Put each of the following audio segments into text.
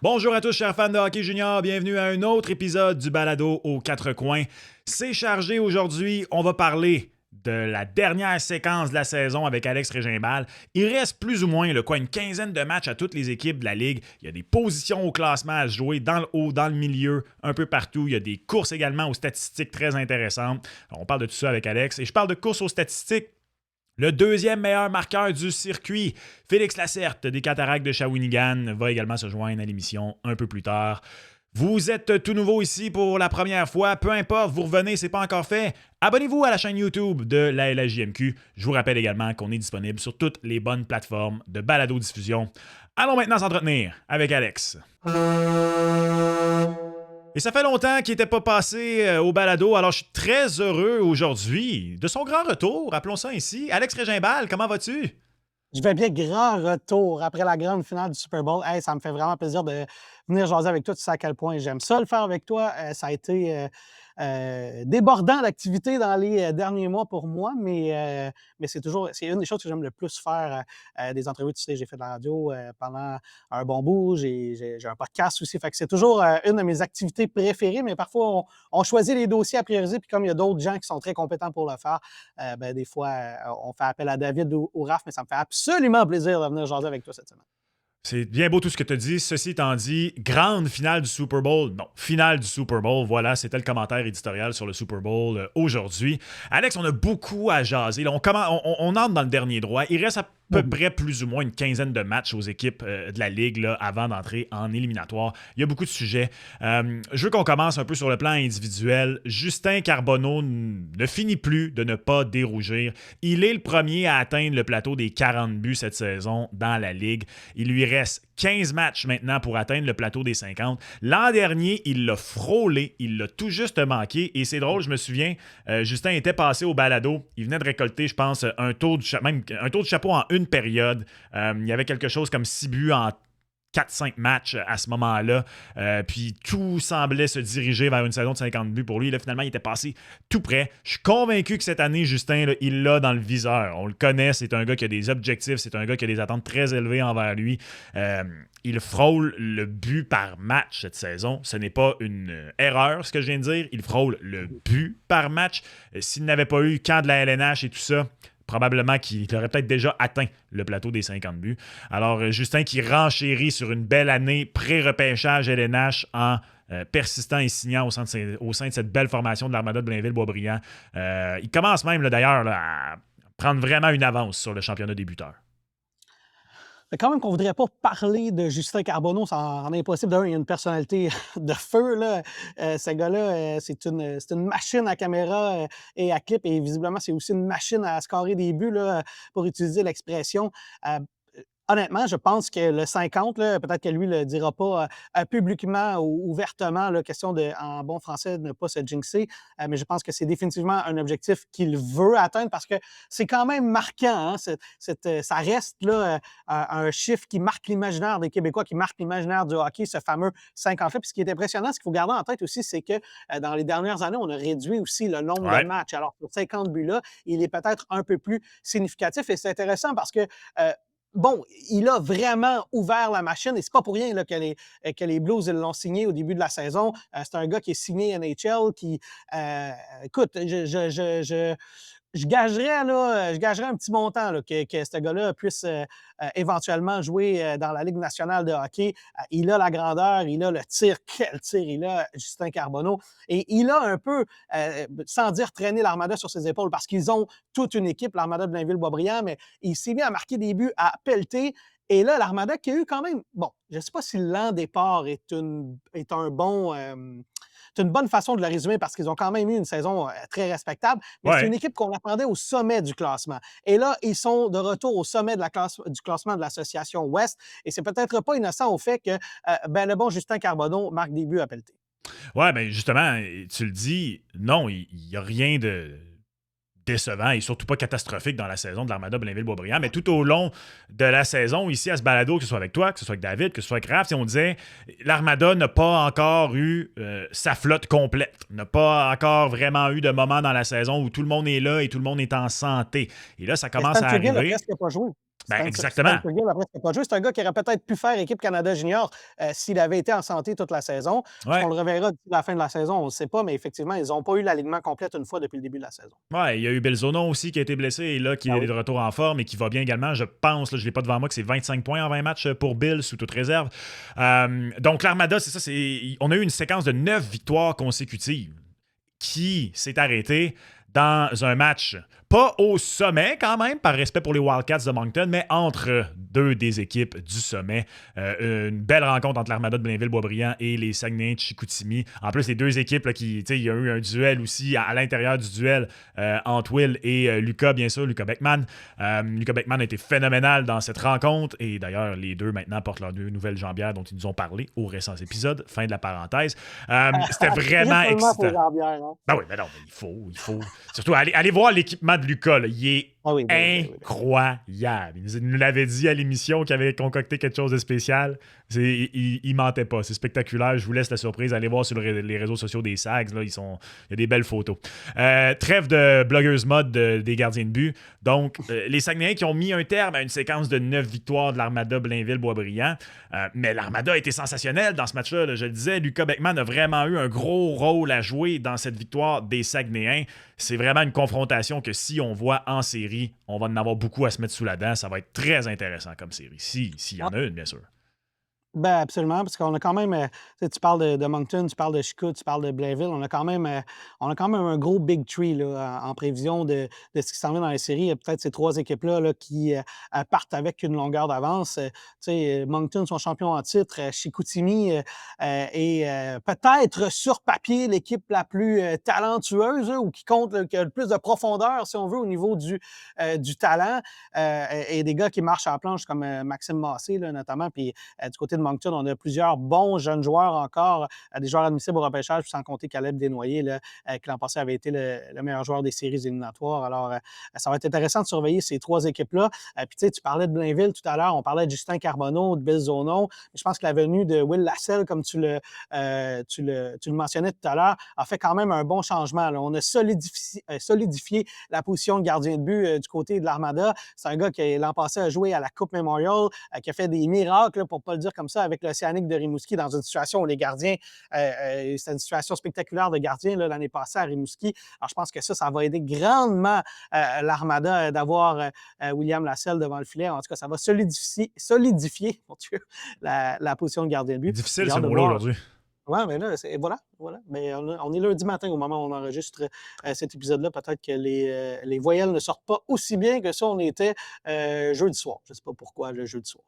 Bonjour à tous, chers fans de hockey junior. Bienvenue à un autre épisode du balado aux quatre coins. C'est chargé aujourd'hui. On va parler de la dernière séquence de la saison avec Alex Régimbal. Il reste plus ou moins une quinzaine de matchs à toutes les équipes de la Ligue. Il y a des positions au classement à se jouer dans le haut, dans le milieu, un peu partout. Il y a des courses également aux statistiques très intéressantes. Alors, on parle de tout ça avec Alex. Et je parle de courses aux statistiques. Le deuxième meilleur marqueur du circuit, Félix Lacerte des Cataractes de Shawinigan, va également se joindre à l'émission un peu plus tard. Vous êtes tout nouveau ici pour la première fois, peu importe, vous revenez, c'est pas encore fait. Abonnez-vous à la chaîne YouTube de la LHJMQ. Je vous rappelle également qu'on est disponible sur toutes les bonnes plateformes de balado-diffusion. Allons maintenant s'entretenir avec Alex. Et ça fait longtemps qu'il n'était pas passé au balado, alors je suis très heureux aujourd'hui de son grand retour, appelons ça ainsi. Alex Régimbal, comment vas-tu? Je vais bien, grand retour après la grande finale du Super Bowl. Hey, ça me fait vraiment plaisir de venir jaser avec toi. Tu sais à quel point j'aime ça le faire avec toi. Ça a été débordant d'activités dans les derniers mois pour moi, mais c'est une des choses que j'aime le plus faire, des entrevues. Tu sais, j'ai fait de la radio pendant un bon bout. J'ai un podcast aussi. Fait que c'est toujours une de mes activités préférées, mais parfois, on choisit les dossiers à prioriser. Puis comme il y a d'autres gens qui sont très compétents pour le faire, des fois, on fait appel à David ou Raph, mais ça me fait absolument plaisir de venir jaser avec toi cette semaine. C'est bien beau tout ce que tu as dit. Ceci étant dit, grande finale du Super Bowl. Non, finale du Super Bowl. Voilà, c'était le commentaire éditorial sur le Super Bowl aujourd'hui. Alex, on a beaucoup à jaser. Là, on entre dans le dernier droit. Il reste à peu près plus ou moins une quinzaine de matchs aux équipes de la Ligue là, avant d'entrer en éliminatoire. Il y a beaucoup de sujets. Je veux qu'on commence un peu sur le plan individuel. Justin Carbonneau ne finit plus de ne pas dérougir. Il est le premier à atteindre le plateau des 40 buts cette saison dans la Ligue. Il lui reste 15 matchs maintenant pour atteindre le plateau des 50. L'an dernier, il l'a frôlé, il l'a tout juste manqué. Et c'est drôle, je me souviens, Justin était passé au balado. Il venait de récolter, je pense, un tour de chapeau en une période. Il y avait quelque chose comme 6 buts en 4-5 matchs à ce moment-là. Puis tout semblait se diriger vers une saison de 50 buts pour lui. Là, finalement, il était passé tout près. Je suis convaincu que cette année, Justin, là, il l'a dans le viseur. On le connaît, c'est un gars qui a des objectifs, c'est un gars qui a des attentes très élevées envers lui. Il frôle le but par match cette saison. Ce n'est pas une erreur, ce que je viens de dire. Il frôle le but par match. S'il n'avait pas eu camp de la LNH et tout ça, probablement qu'il aurait peut-être déjà atteint le plateau des 50 buts. Alors, Justin qui renchérit sur une belle année pré-repêchage LNH en persistant et signant au sein de cette belle formation de l'Armada de Blainville-Boisbriand. Il commence même, là, d'ailleurs, là, à prendre vraiment une avance sur le championnat des buteurs. Mais quand même qu'on ne voudrait pas parler de Justin Carbonneau, ça en est impossible. D'un, il a une personnalité de feu, là. Ce gars-là, c'est une machine à caméra et à clip, et visiblement, c'est aussi une machine à scorer des buts, là, pour utiliser l'expression. Euh, Honnêtement, je pense que le 50, là, peut-être que lui ne le dira pas publiquement ou ouvertement, là, question de, en bon français, de ne pas se jinxer, mais je pense que c'est définitivement un objectif qu'il veut atteindre parce que c'est quand même marquant. Hein, ça reste là, un chiffre qui marque l'imaginaire des Québécois, qui marque l'imaginaire du hockey, ce fameux 50-là. Puis ce qui est impressionnant, ce qu'il faut garder en tête aussi, c'est que dans les dernières années, on a réduit aussi le nombre de Ouais. matchs. Alors, pour 50 buts-là, il est peut-être un peu plus significatif et c'est intéressant parce que bon, il a vraiment ouvert la machine et c'est pas pour rien là, que les Blues ils l'ont signé au début de la saison. C'est un gars qui est signé NHL, qui, écoute, je gagerais un petit montant là, que ce gars-là puisse éventuellement jouer dans la Ligue nationale de hockey. Il a la grandeur, il a le tir. Quel tir il a, Justin Carbonneau. Et il a un peu, sans dire traîner l'Armada sur ses épaules, parce qu'ils ont toute une équipe, l'Armada de Blainville-Boisbriand, mais il s'est mis à marquer des buts, à pelleter. Et là, l'Armada qui a eu quand même, bon, je ne sais pas si l'an départ est un bon... c'est une bonne façon de le résumer parce qu'ils ont quand même eu une saison très respectable, mais c'est Ouais. une équipe qu'on attendait au sommet du classement. Et là, ils sont de retour au sommet du classement de l'association Ouest. Et c'est peut-être pas innocent au fait que le bon Justin Carbonneau marque des buts à pelleter. Ouais, ben justement, tu le dis, non, il n'y a rien de décevant et surtout pas catastrophique dans la saison de l'Armada Blainville-Boisbriand, mais tout au long de la saison, ici à ce balado, que ce soit avec toi, que ce soit avec David, que ce soit avec Raph, on disait l'Armada n'a pas encore eu sa flotte complète, n'a pas encore vraiment eu de moment dans la saison où tout le monde est là et tout le monde est en santé. Et là, ça commence Stan à Trigill a arriver. presque pas joué. Ben, exactement. Spencer Gill, après, c'est pas juste. C'est un gars qui aurait peut-être pu faire équipe Canada Junior s'il avait été en santé toute la saison. Est-ce Ouais. qu'on le reverra d'ici la fin de la saison? On ne sait pas, mais effectivement, ils n'ont pas eu l'alignement complète une fois depuis le début de la saison. Ouais, il y a eu Belzonon aussi qui a été blessé et là, qui Ah est oui. de retour en forme et qui va bien également. Je pense, là, je ne l'ai pas devant moi, que c'est 25 points en 20 matchs pour Bill sous toute réserve. Donc, l'Armada, c'est ça. On a eu une séquence de 9 victoires consécutives qui s'est arrêtée dans un match, pas au sommet quand même, par respect pour les Wildcats de Moncton, mais entre deux des équipes du sommet. Une belle rencontre entre l'Armada de Blainville-Boisbriand et les Saguenay de Chicoutimi. En plus, les deux équipes, là, il y a eu un duel aussi à l'intérieur du duel entre Will et Lucas, bien sûr, Lucas Beckman. Lucas Beckman a été phénoménal dans cette rencontre et d'ailleurs, les deux maintenant portent leurs deux nouvelles jambières dont ils nous ont parlé au récent épisode. Fin de la parenthèse. C'était vraiment excitant. Ben oui, mais non, mais il faut. Surtout, allez voir l'équipement de Lucas. Là. Il est incroyable. Il nous l'avait dit à l'émission qu'il avait concocté quelque chose de spécial. Il mentait pas. C'est spectaculaire. Je vous laisse la surprise. Allez voir sur les réseaux sociaux des Sags. Là, il y a des belles photos. Trêve de blogueuse mode des gardiens de but. Donc, les Saguenayens qui ont mis un terme à une séquence de 9 victoires de l'Armada Blainville-Boisbriand. Mais l'Armada a été sensationnelle dans ce match-là. Là. Je le disais, Lucas Beckman a vraiment eu un gros rôle à jouer dans cette victoire des Saguenayens. C'est vraiment une confrontation que si on voit en série, on va en avoir beaucoup à se mettre sous la dent. Ça va être très intéressant comme série. S'il y en a une, bien sûr. Ben absolument, parce qu'on a quand même, tu parles de Moncton, tu parles de Chicout, tu parles de Blainville, on a quand même un gros big tree là, en prévision de ce qui s'en vient dans la série. Il y a peut-être ces trois équipes-là là, qui partent avec une longueur d'avance. Moncton sont champions en titre, Chicoutimi est peut-être sur papier l'équipe la plus talentueuse là, ou qui compte, là, qui a le plus de profondeur, si on veut, au niveau du talent. Et des gars qui marchent à la planche comme Maxime Massé, là, notamment, puis du côté de Moncton, on a plusieurs bons jeunes joueurs encore, des joueurs admissibles au repêchage, sans compter Caleb Desnoyers, là, qui l'an passé avait été le meilleur joueur des séries éliminatoires. Alors, ça va être intéressant de surveiller ces trois équipes-là. Puis, tu parlais de Blainville tout à l'heure, on parlait de Justin Carbonneau, de Bill Zonon. Je pense que la venue de Will Lasselle, comme tu le mentionnais tout à l'heure, a fait quand même un bon changement. Là. On a solidifié la position de gardien de but du côté de l'Armada. C'est un gars qui, l'an passé, a joué à la Coupe Memorial, qui a fait des miracles, là, pour ne pas le dire comme ça, avec l'Océanique de Rimouski, dans une situation où les gardiens, c'était une situation spectaculaire de gardiens là, l'année passée à Rimouski. Alors, je pense que ça va aider grandement l'Armada d'avoir William Lasselle devant le filet. En tout cas, ça va solidifier mon Dieu, la position de gardien de but. Difficile ce mot-là aujourd'hui. Oui, mais là, voilà. Mais on est lundi matin au moment où on enregistre cet épisode-là. Peut-être que les voyelles ne sortent pas aussi bien que ça on était jeudi soir. Je ne sais pas pourquoi le jeudi soir.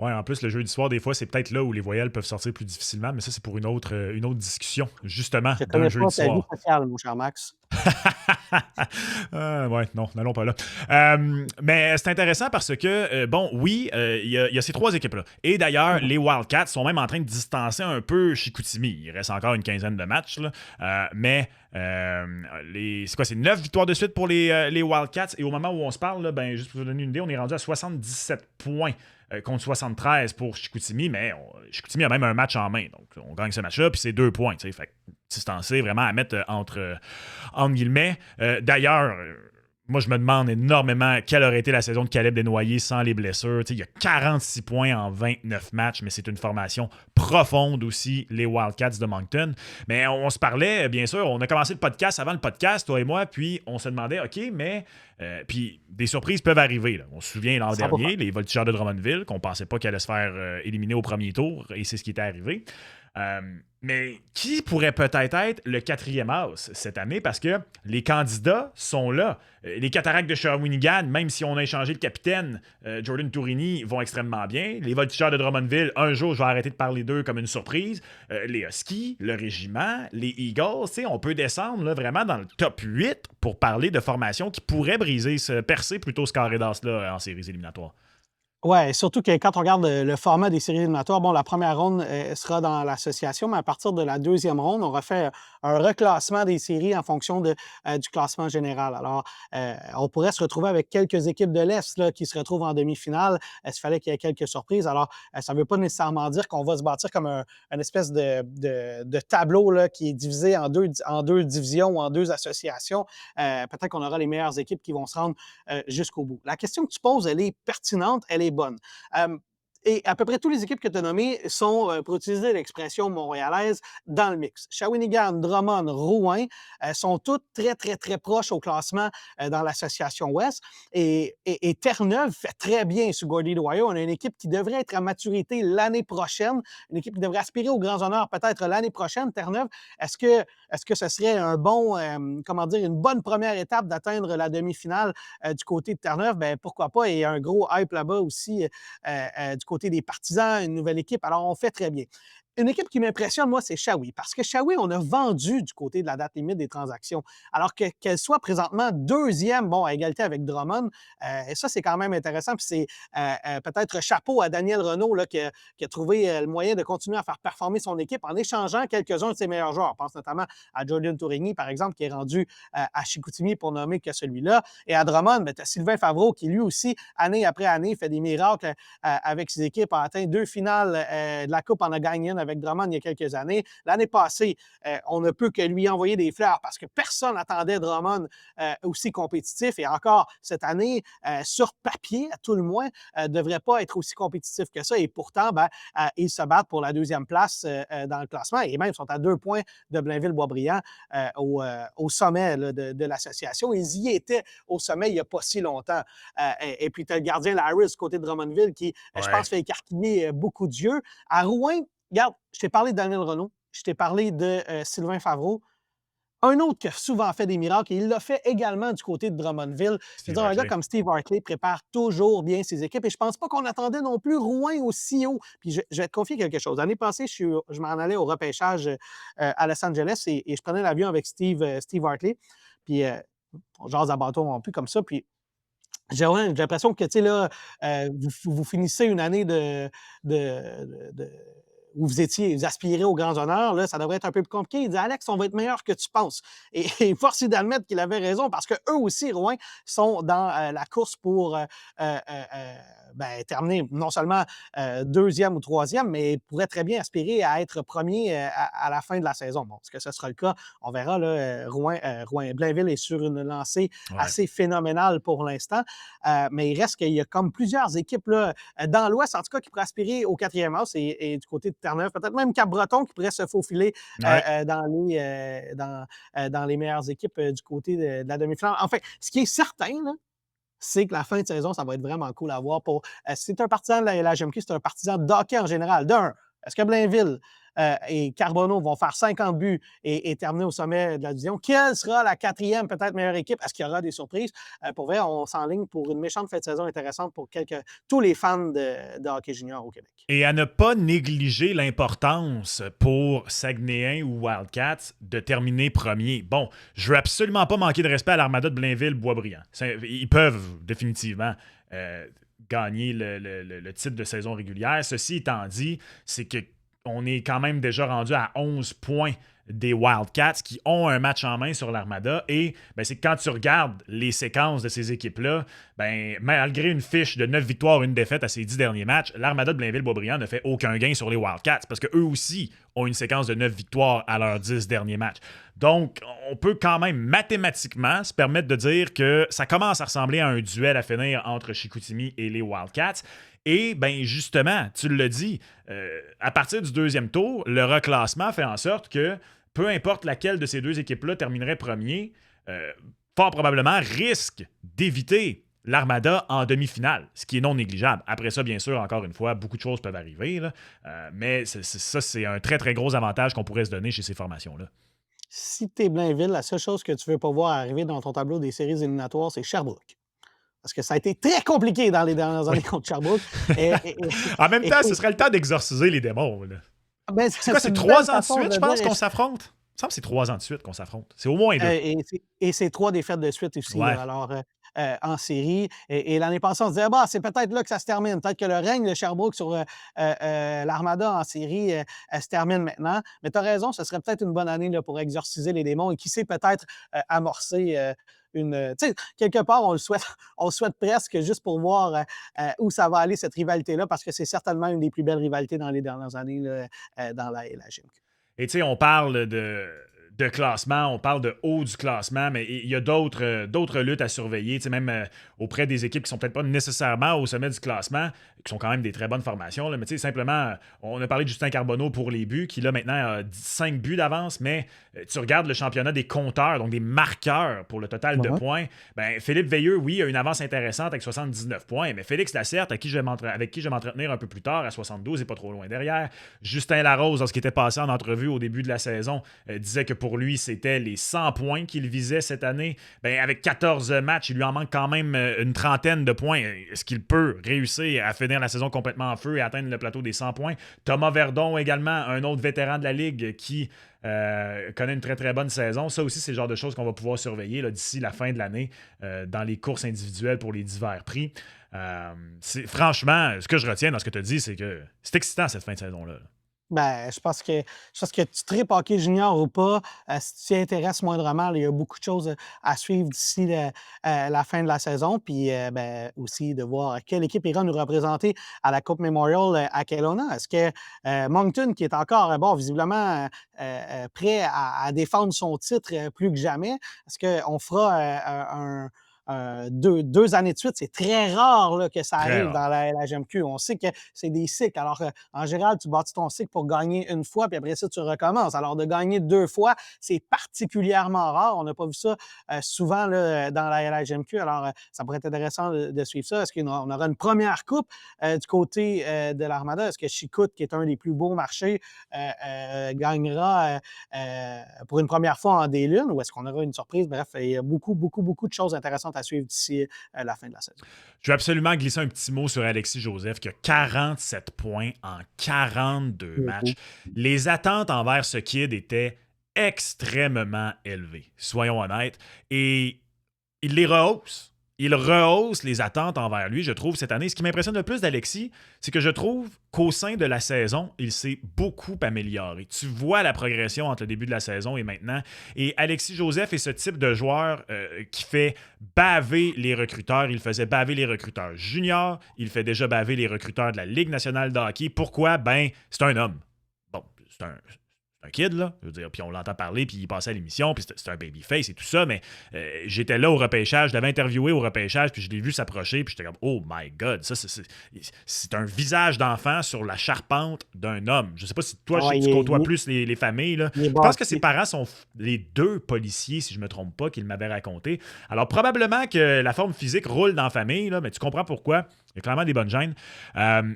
Ouais, en plus, le jeudi soir, des fois, c'est peut-être là où les voyelles peuvent sortir plus difficilement, mais ça, c'est pour une autre discussion, justement, d'un jeudi soir. Je connais pas ta vie sociale, mon cher Max. Ouais, non, n'allons pas là. Mais c'est intéressant parce que, bon, oui, il y a ces trois équipes-là. Et d'ailleurs, les Wildcats sont même en train de distancer un peu Chicoutimi. Il reste encore une quinzaine de matchs, là. Mais c'est quoi, c'est 9 victoires de suite pour les Wildcats. Et au moment où on se parle, là, ben, juste pour vous donner une idée, on est rendu à 77 points contre 73 pour Chicoutimi, mais Chicoutimi a même un match en main. Donc, on gagne ce match-là, puis c'est 2 points. Fait que distancé vraiment à mettre entre guillemets. D'ailleurs, moi, je me demande énormément quelle aurait été la saison de Caleb Desnoyers sans les blessures. Il y a 46 points en 29 matchs, mais c'est une formation profonde aussi, les Wildcats de Moncton. Mais on se parlait, bien sûr, on a commencé le podcast avant le podcast, toi et moi, puis on se demandait, OK, mais... puis des surprises peuvent arriver. Là. On se souvient l'an dernier, les Voltigeurs de Drummondville, qu'on pensait pas qu'ils allaient se faire éliminer au premier tour, et c'est ce qui était arrivé. Mais qui pourrait peut-être être le quatrième as cette année? Parce que les candidats sont là. Les Cataractes de Shawinigan, même si on a échangé le capitaine, Jordan Tourini, vont extrêmement bien. Les Voltigeurs de Drummondville, un jour, je vais arrêter de parler d'eux comme une surprise. Les Huskies, le Régiment, les Eagles, on peut descendre là, vraiment dans le top 8 pour parler de formations qui pourraient percer plutôt ce carré d'as-là en séries éliminatoires. Ouais, surtout que quand on regarde le format des séries éliminatoires, bon, la première ronde sera dans l'association, mais à partir de la deuxième ronde, on refait un reclassement des séries en fonction du classement général. Alors, on pourrait se retrouver avec quelques équipes de l'Est là, qui se retrouvent en demi-finale. S'il fallait qu'il y ait quelques surprises. Alors, ça ne veut pas nécessairement dire qu'on va se bâtir comme une espèce de tableau là, qui est divisé en deux divisions ou en deux associations. Peut-être qu'on aura les meilleures équipes qui vont se rendre jusqu'au bout. La question que tu poses, elle est pertinente, elle est bonne. Et à peu près toutes les équipes que tu as nommées sont, pour utiliser l'expression montréalaise, dans le mix. Shawinigan, Drummond, Rouen sont toutes très, très, très proches au classement dans l'association Ouest. Et Terre-Neuve fait très bien sous Gordy Dwyer. On a une équipe qui devrait être à maturité l'année prochaine, une équipe qui devrait aspirer aux grands honneurs peut-être l'année prochaine. Terre-Neuve, est-ce que ce serait un bon, comment dire, une bonne première étape d'atteindre la demi-finale du côté de Terre-Neuve? Ben, pourquoi pas? Et un gros hype là-bas aussi du côté des Partisans, une nouvelle équipe. Alors, on fait très bien. Une équipe qui m'impressionne, moi, c'est Shawi. Parce que Shawi, on a vendu du côté de la date limite des transactions. Alors qu'elle soit présentement deuxième, bon, à égalité avec Drummond, et ça, c'est quand même intéressant. Puis c'est peut-être chapeau à Daniel Renault là, qui a trouvé le moyen de continuer à faire performer son équipe en échangeant quelques-uns de ses meilleurs joueurs. On pense notamment à Jordan Tourigny, par exemple, qui est rendu à Chicoutimi pour nommer que celui-là. Et à Drummond, ben, tu as Sylvain Favreau qui, lui aussi, année après année, fait des miracles avec ses équipes, a atteint 2 finales de la Coupe, en a gagné une avec Drummond il y a quelques années. L'année passée, on ne peut que lui envoyer des fleurs parce que personne n'attendait Drummond aussi compétitif. Et encore cette année, sur papier, à tout le moins, ne devrait pas être aussi compétitif que ça. Et pourtant, ben, ils se battent pour la deuxième place dans le classement et même sont à 2 points de Blainville-Boisbriand au sommet là, de l'association. Ils y étaient au sommet il n'y a pas si longtemps. Et puis, tu as le gardien Larry du côté de Drummondville qui, je Ouais. pense, fait écarquiller beaucoup d'yeux. À Rouen, regarde, je t'ai parlé de Daniel Renault, je t'ai parlé de Sylvain Favreau. Un autre qui a souvent fait des miracles, et il l'a fait également du côté de Drummondville. Je veux Steve dire, un gars Hartley. comme Steve Hartley prépare toujours bien ses équipes et je pense pas qu'on attendait non plus Rouen aussi haut. Puis je vais te confier quelque chose. L'année passée, je m'en allais au repêchage à Los Angeles et je prenais l'avion avec Steve Hartley. Puis on jase à bâton en plus comme ça. Puis j'ai l'impression que, tu sais, là, vous finissez une année où vous aspirez aux grands honneurs, là, ça devrait être un peu plus compliqué. Il dit, Alex, on va être meilleur que tu penses. Et force est d'admettre qu'il avait raison parce qu'eux aussi, Rouen, sont dans la course pour ben, terminer non seulement deuxième ou troisième, mais pourraient très bien aspirer à être premier à la fin de la saison. Bon, est-ce que ce sera le cas? On verra. Là, Blainville est sur une lancée Ouais. assez phénoménale pour l'instant. Mais il reste qu'il y a comme plusieurs équipes là, dans l'Ouest, en tout cas, qui pourraient aspirer au quatrième house et du côté de Terre-Neuve, peut-être même Cap-Breton qui pourrait se faufiler Ouais. dans les meilleures équipes du côté de la demi-finale. Enfin, ce qui est certain, là, c'est que la fin de saison, ça va être vraiment cool à voir. Si tu es un partisan de la GMQ, c'est un partisan de hockey en général. D'un, est-ce que Blainville et Carbonneau vont faire 50 buts et terminer au sommet de la division? Quelle sera la quatrième, peut-être meilleure équipe? Est-ce qu'il y aura des surprises? Pour vrai, on s'enligne pour une méchante fin de saison intéressante pour tous les fans de hockey junior au Québec. Et à ne pas négliger l'importance pour Saguenayens ou Wildcats de terminer premier. Bon, je veux absolument pas manquer de respect à l'Armada de Blainville-Boisbriand. Ils peuvent définitivement gagner le titre de saison régulière. Ceci étant dit, c'est que on est quand même déjà rendu à 11 points des Wildcats qui ont un match en main sur l'Armada. Et ben, c'est que quand tu regardes les séquences de ces équipes-là, ben, malgré une fiche de 9 victoires, une défaite à ses 10 derniers matchs, l'Armada de Blainville-Boisbriand ne fait aucun gain sur les Wildcats parce qu'eux aussi ont une séquence de 9 victoires à leurs 10 derniers matchs. Donc, on peut quand même mathématiquement se permettre de dire que ça commence à ressembler à un duel à finir entre Chicoutimi et les Wildcats. Et bien justement, tu l'as dit, à partir du deuxième tour, le reclassement fait en sorte que peu importe laquelle de ces deux équipes-là terminerait premier, fort probablement risque d'éviter l'Armada en demi-finale, ce qui est non négligeable. Après ça, bien sûr, encore une fois, beaucoup de choses peuvent arriver, là, mais ça, c'est un très, très gros avantage qu'on pourrait se donner chez ces formations-là. Si tu es Blainville, la seule chose que tu ne veux pas voir arriver dans ton tableau des séries éliminatoires, c'est Sherbrooke. Parce que ça a été très compliqué dans les dernières Oui. années contre Sherbrooke. Et, et, En même temps, et, ce serait le temps d'exorciser les démons. Là. ben, C'est quoi, c'est une belle 3 ans de façon suite, de je pense, dire. qu'on s'affronte? Il me semble que c'est 3 ans de suite qu'on s'affronte. C'est au moins 2. Et c'est 3 défaites de suite aussi. Ouais. Là. Alors, en série. Et l'année passée, on se disait, bah, c'est peut-être là que ça se termine. Peut-être que le règne de Sherbrooke sur l'Armada en série se termine maintenant. Mais tu as raison, ce serait peut-être une bonne année là, pour exorciser les démons et qui sait peut-être amorcer tu sais, quelque part, on le souhaite, on le souhaite presque juste pour voir où ça va aller, cette rivalité-là, parce que c'est certainement une des plus belles rivalités dans les dernières années là, dans la LHMQ. Et tu sais, on parle de classement, on parle de haut du classement, mais il y a d'autres luttes à surveiller, tu sais, même auprès des équipes qui sont peut-être pas nécessairement au sommet du classement, qui sont quand même des très bonnes formations, là, mais tu sais, simplement, on a parlé de Justin Carbonneau pour les buts, qui là maintenant a 5 buts d'avance, mais tu regardes le championnat des compteurs, donc des marqueurs pour le total de Ouais. points, ben Philippe Veilleux, oui, a une avance intéressante avec 79 points, mais Félix Lacerte, avec qui je vais m'entretenir un peu plus tard, à 72, et pas trop loin derrière. Justin Larose, lorsqu'il était passé en entrevue au début de la saison, disait que pour lui, c'était les 100 points qu'il visait cette année. Ben, avec 14 matchs, il lui en manque quand même une trentaine de points. Est-ce qu'il peut réussir à finir la saison complètement en feu et atteindre le plateau des 100 points? Thomas Verdon également, un autre vétéran de la Ligue qui connaît une très très bonne saison. Ça aussi, c'est le genre de choses qu'on va pouvoir surveiller là, d'ici la fin de l'année dans les courses individuelles pour les divers prix. Franchement, ce que je retiens dans ce que tu as dit, c'est que c'est excitant cette fin de saison-là. Ben, je pense que tu tripes hockey junior ou pas, si tu t'y intéresses moindrement, là, il y a beaucoup de choses à suivre d'ici la fin de la saison. Puis ben, aussi de voir quelle équipe ira nous représenter à la Coupe Memorial à Kelowna. Est-ce que Moncton, qui est encore, bon, visiblement prêt à défendre son titre plus que jamais, est-ce qu'on fera deux années de suite? C'est très rare là, que ça Très arrive rare. dans la LHMQ. On sait que c'est des cycles. Alors, en général, tu bâtis ton cycle pour gagner une fois, puis après ça, tu recommences. Alors, de gagner deux fois, c'est particulièrement rare. On n'a pas vu ça souvent là, dans la LHMQ. Alors, ça pourrait être intéressant de suivre ça. Est-ce qu'on aura une première coupe du côté de l'Armada? Est-ce que Chicoute, qui est un des plus beaux marchés, gagnera pour une première fois en D-Lune, ou est-ce qu'on aura une surprise? Bref, il y a beaucoup, beaucoup, beaucoup de choses intéressantes à suivre d'ici la fin de la saison. Je vais absolument glisser un petit mot sur Alexis Joseph, qui a 47 points en 42 matchs. Beaucoup. Les attentes envers ce kid étaient extrêmement élevées, soyons honnêtes. Et il les rehausse. Il rehausse les attentes envers lui, je trouve, cette année. Ce qui m'impressionne le plus d'Alexis, c'est que je trouve qu'au sein de la saison, il s'est beaucoup amélioré. Tu vois la progression entre le début de la saison et maintenant. Et Alexis Joseph est ce type de joueur qui fait baver les recruteurs. Il faisait baver les recruteurs juniors. Il fait déjà baver les recruteurs de la Ligue nationale de hockey. Pourquoi? Ben, c'est un homme. Bon, c'est un kid, là. Je veux dire, puis on l'entend parler, puis il passait à l'émission, puis c'est un babyface et tout ça, mais j'étais là au repêchage, je l'avais interviewé au repêchage, puis je l'ai vu s'approcher, puis j'étais comme, oh my God, ça, c'est un visage d'enfant sur la charpente d'un homme. Je sais pas si toi, Ah je sais ouais, que tu côtoies plus les familles, là. il est Je pense que ses bâti. parents sont les deux policiers, si je me trompe pas, qu'il m'avait raconté. Alors, probablement que la forme physique roule dans la famille, là, mais tu comprends pourquoi. Il y a clairement des bonnes gènes.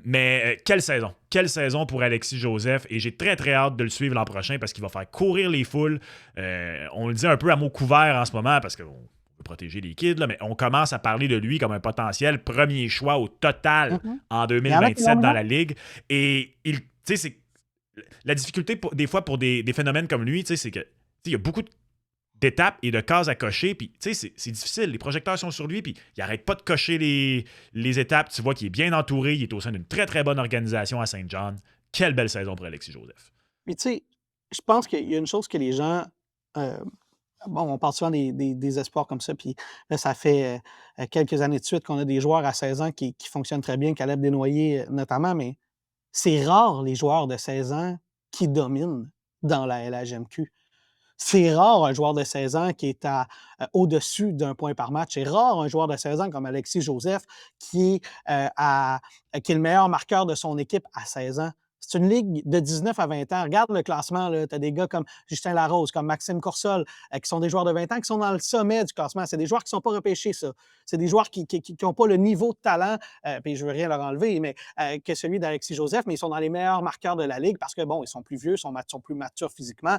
Mais quelle saison! Quelle saison pour Alexis Joseph. Et j'ai très, très hâte de le suivre l'an prochain parce qu'il va faire courir les foules. On le dit un peu à mots couverts en ce moment parce qu'on veut protéger les kids, là, mais on commence à parler de lui comme un potentiel premier choix au total Mhm. en Il y en a 2027 dans énormément. la Ligue. Et tu sais, c'est la difficulté des fois pour des phénomènes comme lui, tu sais, c'est que il y a beaucoup d'étapes et de cases à cocher. Puis, tu sais, c'est difficile. Les projecteurs sont sur lui, puis il arrête pas de cocher les étapes. Tu vois qu'il est bien entouré. Il est au sein d'une très, très bonne organisation à Saint John. Quelle belle saison pour Alexis Joseph. Puis tu sais, je pense qu'il y a une chose que les gens, euh, bon, on parle souvent des espoirs comme ça, puis là, ça fait quelques années de suite qu'on a des joueurs à 16 ans qui fonctionnent très bien, Caleb Desnoyers notamment, mais c'est rare les joueurs de 16 ans qui dominent dans la LHMQ. C'est rare un joueur de 16 ans qui est au-dessus d'un point par match. C'est rare un joueur de 16 ans comme Alexis Joseph qui est, qui est le meilleur marqueur de son équipe à 16 ans. C'est une ligue de 19 à 20 ans. Regarde le classement. Tu as des gars comme Justin Larose, comme Maxime Coursol, qui sont des joueurs de 20 ans qui sont dans le sommet du classement. C'est des joueurs qui ne sont pas repêchés, ça. C'est des joueurs qui n'ont pas le niveau de talent, puis je ne veux rien leur enlever, mais que celui d'Alexis Joseph, mais ils sont dans les meilleurs marqueurs de la ligue parce que, bon, ils sont plus vieux, sont plus matures physiquement,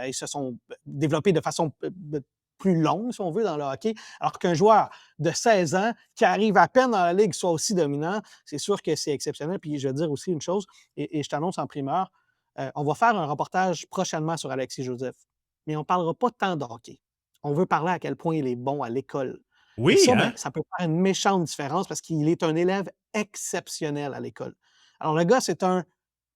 ils se sont développés de façon plus longue, si on veut, dans le hockey. Alors qu'un joueur de 16 ans qui arrive à peine dans la ligue soit aussi dominant, c'est sûr que c'est exceptionnel. Puis je veux dire aussi une chose, et je t'annonce en primeur, on va faire un reportage prochainement sur Alexis Joseph, mais on ne parlera pas tant de hockey. On veut parler à quel point il est bon à l'école. Et Oui, ça, ben, hein? ça peut faire une méchante différence parce qu'il est un élève exceptionnel à l'école. Alors le gars, c'est un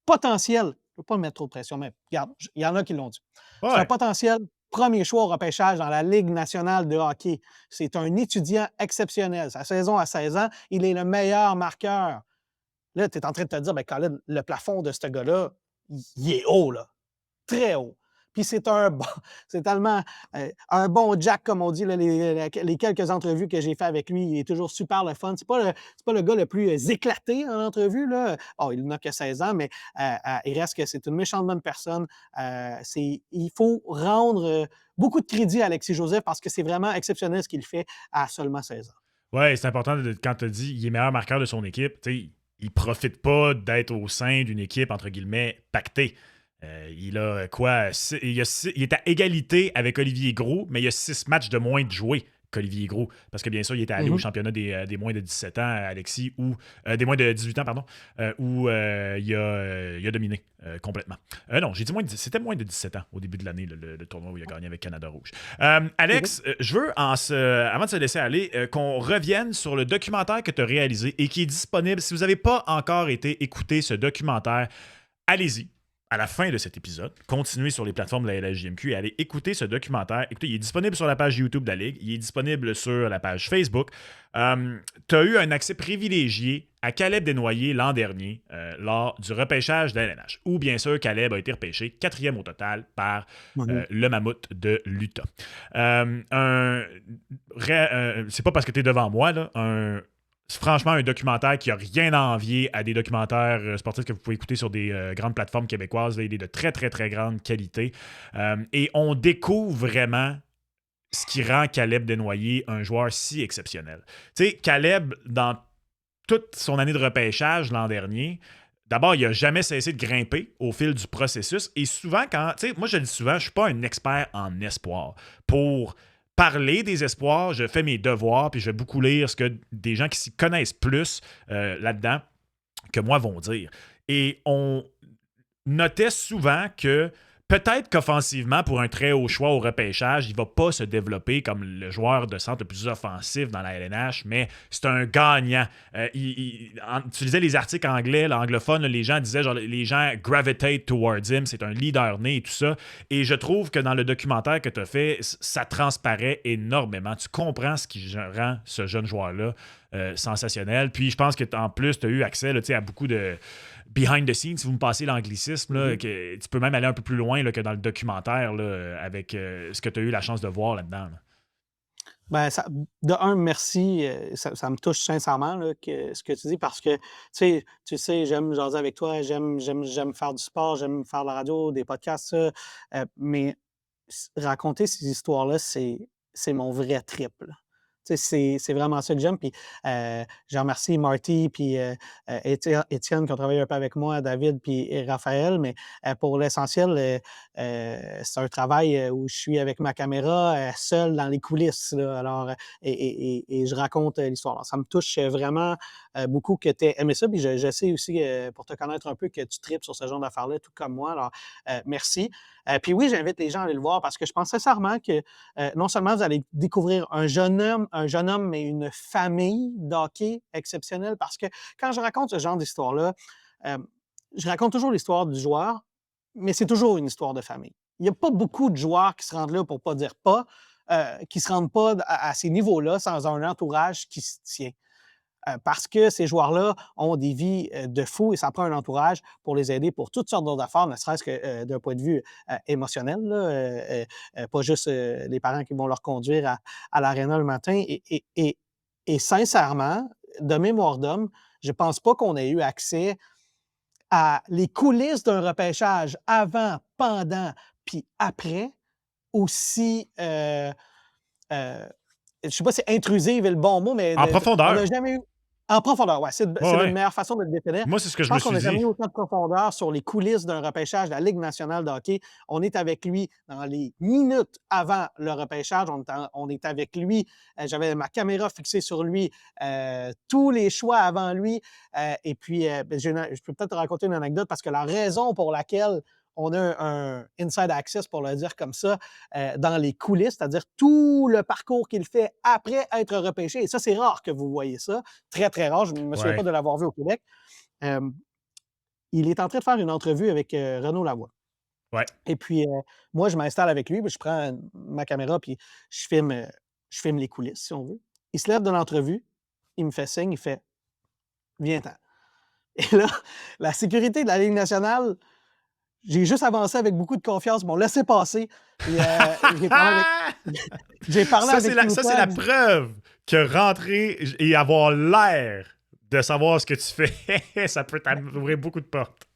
potentiel, je ne peux pas mettre trop de pression, mais regarde, il y en a qui l'ont dit. C'est un Ouais. potentiel premier choix au repêchage dans la Ligue nationale de hockey. C'est un étudiant exceptionnel. Sa saison à 16 ans, il est le meilleur marqueur. Là, tu es en train de te dire, ben, Colin, le plafond de ce gars-là, il est haut, là, très haut. Puis c'est un bon, c'est tellement un bon Jack, comme on dit, là, les quelques entrevues que j'ai fait avec lui, il est toujours super le fun. C'est pas le gars le plus éclaté en entrevue, là. Oh, il n'a que 16 ans, mais il reste que c'est une méchante bonne personne. Il faut rendre beaucoup de crédit à Alexis Joseph parce que c'est vraiment exceptionnel ce qu'il fait à seulement 16 ans. Ouais, c'est important quand tu as dit il est meilleur marqueur de son équipe. Tu sais, il profite pas d'être au sein d'une équipe, entre guillemets, pactée. Il a quoi? Il est à égalité avec Olivier Gros, mais il a 6 matchs de moins de jouer qu'Olivier Gros. Parce que bien sûr, il était allé au Mhm. championnat des moins de 17 ans, Alexis, ou des moins de 18 ans, pardon, où il a dominé complètement. Non, j'ai dit c'était moins de 17 ans au début de l'année, le tournoi où il a gagné avec Canada Rouge. OK. Alex, je veux, avant de se laisser aller, qu'on revienne sur le documentaire que tu as réalisé et qui est disponible. Si vous n'avez pas encore été écouter ce documentaire, allez-y. À la fin de cet épisode, continuez sur les plateformes de la LHJMQ et allez écouter ce documentaire. Écoutez, il est disponible sur la page YouTube de la Ligue, il est disponible sur la page Facebook. Tu as eu un accès privilégié à Caleb Desnoyers l'an dernier lors du repêchage de la LNH, où bien sûr Caleb a été repêché 4e au total par Mhm. le Mammouth de l'Utah. C'est pas parce que tu es devant moi, là, c'est franchement un documentaire qui n'a rien à envier à des documentaires sportifs que vous pouvez écouter sur des grandes plateformes québécoises. Là, il est de très, très, très grande qualité. Et on découvre vraiment ce qui rend Caleb Desnoyers un joueur si exceptionnel. Tu sais, Caleb, dans toute son année de repêchage l'an dernier, d'abord, il n'a jamais cessé de grimper au fil du processus. Et souvent, moi je le dis souvent, je ne suis pas un expert en espoir. Pour parler des espoirs, je fais mes devoirs, puis je vais beaucoup lire ce que des gens qui s'y connaissent plus là-dedans que moi vont dire. Et on notait souvent que peut-être qu'offensivement, pour un très haut choix au repêchage, il ne va pas se développer comme le joueur de centre le plus offensif dans la LNH, mais c'est un gagnant. Tu lisais les articles anglais, l'anglophone, les gens disaient, genre, les gens gravitate towards him, c'est un leader né et tout ça. Et je trouve que dans le documentaire que tu as fait, ça transparaît énormément. Tu comprends ce qui rend ce jeune joueur-là sensationnel. Puis je pense qu'en plus, tu as eu accès là, à beaucoup de behind the scenes, si vous me passez l'anglicisme, là, Mhm. tu peux même aller un peu plus loin là, que dans le documentaire là, avec ce que tu as eu la chance de voir là-dedans. Là. Ben, de un, merci. Ça me touche sincèrement là, ce que tu dis parce que tu sais, j'aime jaser avec toi, j'aime faire du sport, j'aime faire de la radio, des podcasts, ça. Mais raconter ces histoires-là, c'est mon vrai trip. Là. Tu sais, c'est vraiment ça que j'aime. Puis je remercie Marty, puis Étienne qui ont travaillé un peu avec moi, David, puis et Raphaël. Mais pour l'essentiel, c'est un travail où je suis avec ma caméra seul dans les coulisses. Là. Alors, et je raconte l'histoire. Alors, ça me touche vraiment beaucoup que tu aies aimé ça. Puis je sais aussi, pour te connaître un peu, que tu tripes sur ce genre d'affaires-là, tout comme moi. Alors, merci. Puis oui, j'invite les gens à aller le voir parce que je pense sincèrement que non seulement vous allez découvrir un jeune homme, mais une famille d'hockey exceptionnelle parce que quand je raconte ce genre d'histoire-là, euh, je raconte toujours l'histoire du joueur, mais c'est toujours une histoire de famille. Il n'y a pas beaucoup de joueurs qui se rendent là, pour ne pas dire pas, qui ne se rendent pas à ces niveaux-là sans un entourage qui se tient. Parce que ces joueurs-là ont des vies de fous et ça prend un entourage pour les aider pour toutes sortes d'autres affaires, ne serait-ce que d'un point de vue émotionnel, là, pas juste les parents qui vont leur conduire à l'aréna le matin. Et sincèrement, de mémoire d'homme, je ne pense pas qu'on ait eu accès à les coulisses d'un repêchage avant, pendant, puis après, aussi je ne sais pas si intrusive est le bon mot, mais En on n'a profondeur. jamais eu en profondeur, ouais, Ouais, c'est la ouais. meilleure façon de le définir. Moi, c'est ce que Je je me pense qu'on suis n'a jamais dit. eu autant de profondeur sur les coulisses d'un repêchage de la Ligue nationale de hockey. On est avec lui dans les minutes avant le repêchage. On est avec lui. J'avais ma caméra fixée sur lui, tous les choix avant lui. Et puis, je peux peut-être te raconter une anecdote parce que la raison pour laquelle on a un inside access, pour le dire comme ça, dans les coulisses, c'est-à-dire tout le parcours qu'il fait après être repêché. Et ça, c'est rare que vous voyez ça. Très, très rare. Je ne me souviens pas Ouais. de l'avoir vu au Québec. Euh, il est en train de faire une entrevue avec Renaud Lavoie. Ouais. Et puis, moi, je m'installe avec lui, puis je prends ma caméra, puis je filme les coulisses, si on veut. Il se lève de l'entrevue, il me fait signe, il fait viens-t'en. Et là, la sécurité de la Ligue nationale, j'ai juste avancé avec beaucoup de confiance, ils m'ont laissé passer. Et j'ai parlé avec, j'ai parlé avec Ça, c'est la Newton. preuve que rentrer et avoir l'air de savoir ce que tu fais, ça peut t'ouvrir beaucoup de portes.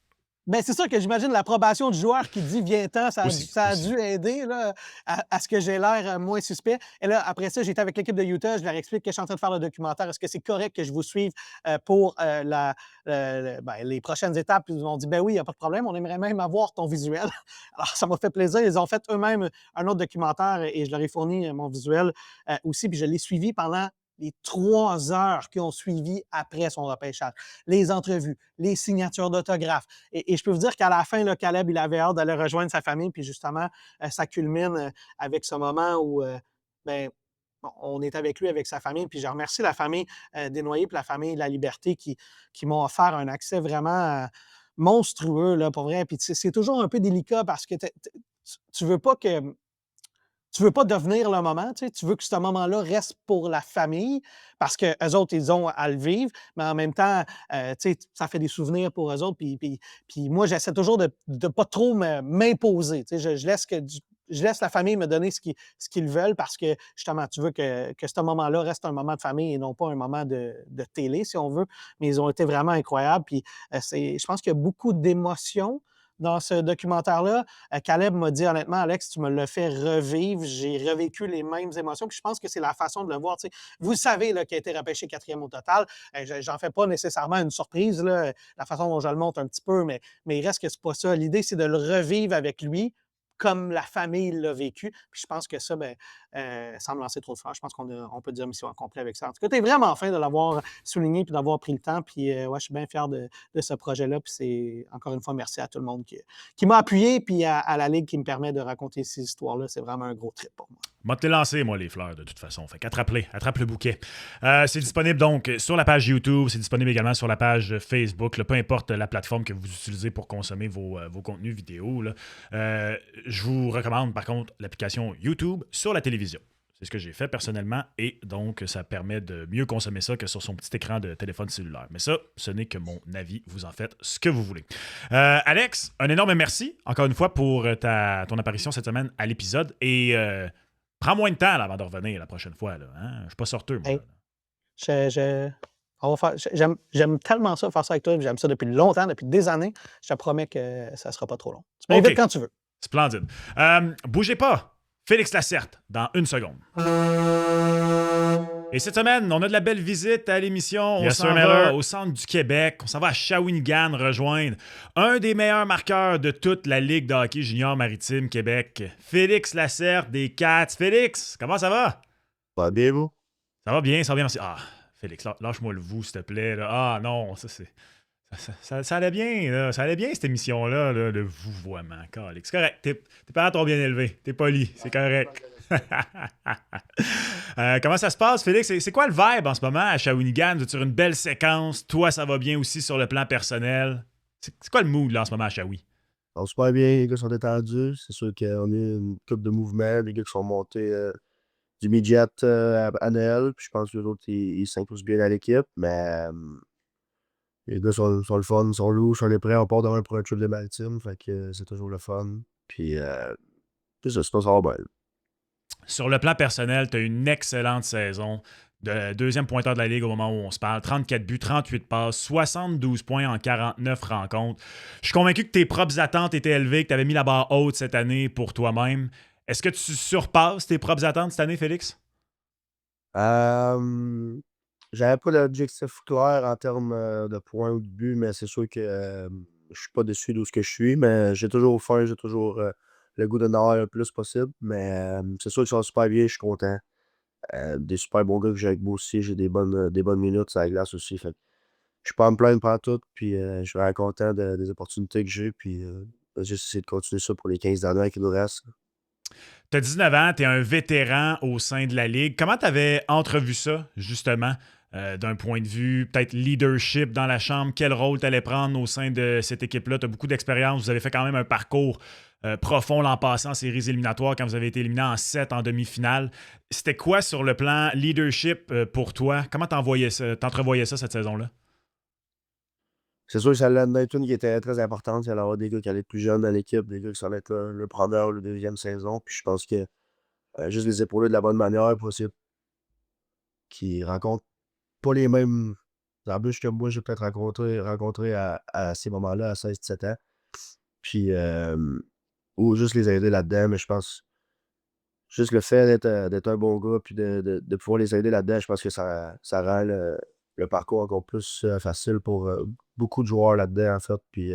Ben, c'est sûr que j'imagine l'approbation du joueur qui dit viens-t'en, Aussi, ça a aussi. dû aider là, à ce que j'ai l'air moins suspect. Et là, après ça, j'étais avec l'équipe de Utah, je leur explique que je suis en train de faire le documentaire. Est-ce que c'est correct que je vous suive pour les prochaines étapes? Puis ils m'ont dit ben oui, il n'y a pas de problème, on aimerait même avoir ton visuel. Alors, ça m'a fait plaisir. Ils ont fait eux-mêmes un autre documentaire et je leur ai fourni mon visuel aussi. Puis je l'ai suivi pendant les 3 heures qui ont suivi après son repêchage. Les entrevues, les signatures d'autographes. Et je peux vous dire qu'à la fin, là, Caleb, il avait hâte d'aller rejoindre sa famille. Puis justement, ça culmine avec ce moment où ben, on est avec lui, avec sa famille. Puis je remercie la famille Desnoyers et la famille de La Liberté qui m'ont offert un accès vraiment monstrueux, là, pour vrai. Puis c'est toujours un peu délicat parce que tu veux pas que tu veux pas devenir le moment, tu sais, tu veux que ce moment-là reste pour la famille parce qu'eux autres, ils ont à le vivre, mais en même temps, tu sais, ça fait des souvenirs pour eux autres. Puis moi, j'essaie toujours de pas trop m'imposer. Tu sais, je laisse la famille me donner ce qu'ils veulent parce que justement, tu veux que ce moment-là reste un moment de famille et non pas un moment de télé, si on veut. Mais ils ont été vraiment incroyables. Puis je pense qu'il y a beaucoup d'émotions dans ce documentaire-là. Caleb m'a dit honnêtement, Alex, tu me l'as fait revivre. J'ai revécu les mêmes émotions. Puis je pense que c'est la façon de le voir. Tu sais, vous savez qu'il a été repêché 4e au total. J'en fais pas nécessairement une surprise, là, la façon dont je le montre un petit peu, mais il reste que c'est pas ça. L'idée, c'est de le revivre avec lui comme la famille l'a vécu. Puis je pense que ça, sans me lancer trop de fleurs, je pense on peut dire mission accomplie avec ça. En tout cas, tu es vraiment fin de l'avoir souligné puis d'avoir pris le temps. Puis ouais, je suis bien fier de ce projet-là. Puis c'est encore une fois, merci à tout le monde qui m'a appuyé, puis à la Ligue qui me permet de raconter ces histoires-là. C'est vraiment un gros trip pour moi. Moi, te lancé, moi, les fleurs, de toute façon. Fait qu'attrape le bouquet. C'est disponible donc sur la page YouTube, c'est disponible également sur la page Facebook, là, peu importe la plateforme que vous utilisez pour consommer vos contenus vidéo. Là. Je vous recommande, par contre, l'application YouTube sur la télévision. C'est ce que j'ai fait personnellement et donc ça permet de mieux consommer ça que sur son petit écran de téléphone cellulaire. Mais ça, ce n'est que mon avis. Vous en faites ce que vous voulez. Alex, un énorme merci encore une fois pour ton apparition cette semaine à l'épisode et prends moins de temps là, avant de revenir la prochaine fois. Là, hein? Je suis pas sorteux, moi. Hey, on va faire, j'aime tellement ça, faire ça avec toi. J'aime ça depuis longtemps, depuis des années. Je te promets que ça ne sera pas trop long. Tu m'invites OK, quand tu veux. splendide. Bougez pas. Félix Lacerte, dans une seconde. Et cette semaine, on a de la belle visite à l'émission. On s'en va au centre du Québec. On s'en va à Shawinigan rejoindre un des meilleurs marqueurs de toute la Ligue de hockey junior maritime Québec, Félix Lacerte des Cats. Félix, comment ça va? Ça va bien, vous? Ça va bien, ça va bien. Merci. Ah, Félix, lâche-moi le vous, s'il te plaît. Là. Ah non, ça c'est... Ça allait bien, là. Ça allait bien, cette émission-là, là, le vouvoiement. C'est correct. Tes parents t'ont bien élevé. T'es poli. C'est correct. Comment ça se passe, Félix? C'est quoi le vibe en ce moment à Shawinigan? Vous êtes sur une belle séquence. Toi, ça va bien aussi sur le plan personnel. C'est quoi le mood là, en ce moment à Shawi? Ça va super bien, les gars sont détendus. C'est sûr qu'on a une couple de mouvements, des gars qui sont montés du midget à Noël. Puis je pense que les autres, ils s'imposent bien à l'équipe. Mais les gars sont le fun, sont lourds, sont les prêts. On part demain pour un trip de maritime. Fait que c'est toujours le fun. Puis c'est ça, sinon ça va bien. Sur le plan personnel, tu as une excellente saison. De deuxième pointeur de la Ligue au moment où on se parle. 34 buts, 38 passes, 72 points en 49 rencontres. Je suis convaincu que tes propres attentes étaient élevées, que tu avais mis la barre haute cette année pour toi-même. Est-ce que tu surpasses tes propres attentes cette année, Félix? J'avais pas l'objectif clair en termes de points ou de buts, mais c'est sûr que je suis pas déçu d'où ce que je suis, mais j'ai toujours faim, j'ai toujours le goût d'en avoir le plus possible. Mais c'est sûr que ça va super bien, je suis content. Des super bons gars que j'ai avec moi aussi, j'ai des bonnes minutes sur la glace aussi. Fait que je suis pas à me plaindre tout, puis je suis vraiment content des opportunités que j'ai. Puis juste essayer de continuer ça pour les 15 derniers qui nous restent. Tu as 19 ans, tu es un vétéran au sein de la Ligue. Comment tu avais entrevu ça, justement, d'un point de vue peut-être leadership dans la chambre? Quel rôle tu allais prendre au sein de cette équipe-là? Tu as beaucoup d'expérience. Vous avez fait quand même un parcours profond l'an passé en séries éliminatoires quand vous avez été éliminé en 7 en demi-finale. C'était quoi sur le plan leadership pour toi? Comment t'entrevoyais ça cette saison-là? C'est sûr que ça allait en être une qui était très importante. Il allait y avoir des gars qui allaient être plus jeunes dans l'équipe, des gars qui allaient être le première ou le deuxième saison. Puis je pense que juste les épauler de la bonne manière pour essayer qu'ils rencontrent pas les mêmes embûches que moi, j'ai peut-être rencontré à ces moments-là, à 16-17 ans. Puis, ou juste les aider là-dedans. Mais je pense, juste le fait d'être un bon gars, puis de pouvoir les aider là-dedans, je pense que ça rend le parcours encore plus facile pour beaucoup de joueurs là-dedans, en fait. Puis,